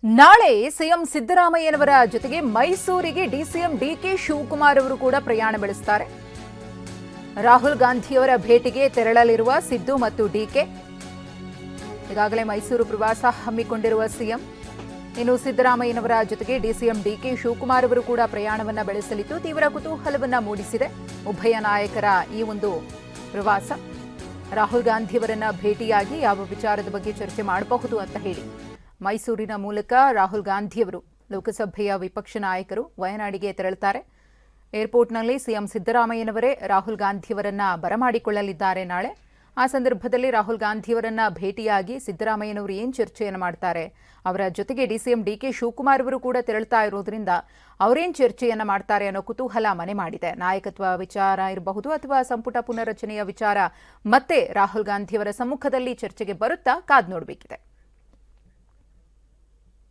ನಾಳೆ ಸಿಎಂ ಸಿದ್ದರಾಮಯ್ಯನವರ ಜೊತೆಗೆ ಮೈಸೂರಿಗೆ ಡಿಸಿಎಂ ಡಿಕೆ ಶಿವಕುಮಾರ್ ಅವರು ಕೂಡ ಪ್ರಯಾಣ ಬೆಳೆಸುತ್ತಾರೆ. ರಾಹುಲ್ ಗಾಂಧಿಯವರ ಭೇಟಿಗೆ ತೆರಳಲಿರುವ ಸಿದ್ದು ಮತ್ತು ಡಿಕೆ ಈಗಾಗಲೇ ಮೈಸೂರು ಪ್ರವಾಸ ಹಮ್ಮಿಕೊಂಡಿರುವ ಸಿಎಂ ಇನ್ನು ಸಿದ್ದರಾಮಯ್ಯನವರ ಜೊತೆಗೆ ಡಿಸಿಎಂ ಡಿಕೆ ಶಿವಕುಮಾರ್ ಅವರು ಕೂಡ ಪ್ರಯಾಣವನ್ನ ಬೆಳೆಸಲಿದ್ದು ತೀವ್ರ ಕುತೂಹಲವನ್ನ ಮೂಡಿಸಿದೆ. ಉಭಯ ನಾಯಕರ ಈ ಒಂದು ಪ್ರವಾಸ ರಾಹುಲ್ ಗಾಂಧಿಯವರನ್ನ ಭೇಟಿಯಾಗಿ ಯಾವ ವಿಚಾರದ ಬಗ್ಗೆ ಚರ್ಚೆ ಮಾಡಬಹುದು ಅಂತ ಹೇಳಿ ಮೈಸೂರಿನ ಮೂಲಕ ರಾಹುಲ್ ಗಾಂಧಿಯವರು ಲೋಕಸಭೆಯ ವಿಪಕ್ಷ ನಾಯಕರು ವಯನಾಡಿಗೆ ತೆರಳುತ್ತಾರೆ. ಏರ್ಪೋರ್ಟ್ನಲ್ಲಿ ಸಿಎಂ ಸಿದ್ದರಾಮಯ್ಯನವರೇ ರಾಹುಲ್ ಗಾಂಧಿಯವರನ್ನ ಬರಮಾಡಿಕೊಳ್ಳಲಿದ್ದಾರೆ ನಾಳೆ. ಆ ಸಂದರ್ಭದಲ್ಲಿ ರಾಹುಲ್ ಗಾಂಧಿಯವರನ್ನ ಭೇಟಿಯಾಗಿ ಸಿದ್ದರಾಮಯ್ಯನವರು ಏನು ಚರ್ಚೆಯನ್ನು ಮಾಡ್ತಾರೆ, ಅವರ ಜೊತೆಗೆ ಡಿಸಿಎಂ ಡಿಕೆ ಶಿವಕುಮಾರ್ ಅವರು ಕೂಡ ತೆರಳುತ್ತಾ ಇರೋದ್ರಿಂದ ಅವರೇನು ಚರ್ಚೆಯನ್ನು ಮಾಡ್ತಾರೆ ಅನ್ನೋ ಕುತೂಹಲ ಮನೆ ಮಾಡಿದೆ. ನಾಯಕತ್ವ ವಿಚಾರ ಇರಬಹುದು ಅಥವಾ ಸಂಪುಟ ಪುನರ್ರಚನೆಯ ವಿಚಾರ ಮತ್ತೆ ರಾಹುಲ್ ಗಾಂಧಿಯವರ ಸಮ್ಮುಖದಲ್ಲಿ ಚರ್ಚೆಗೆ ಬರುತ್ತಾ ಕಾದು ನೋಡಬೇಕಿದೆ.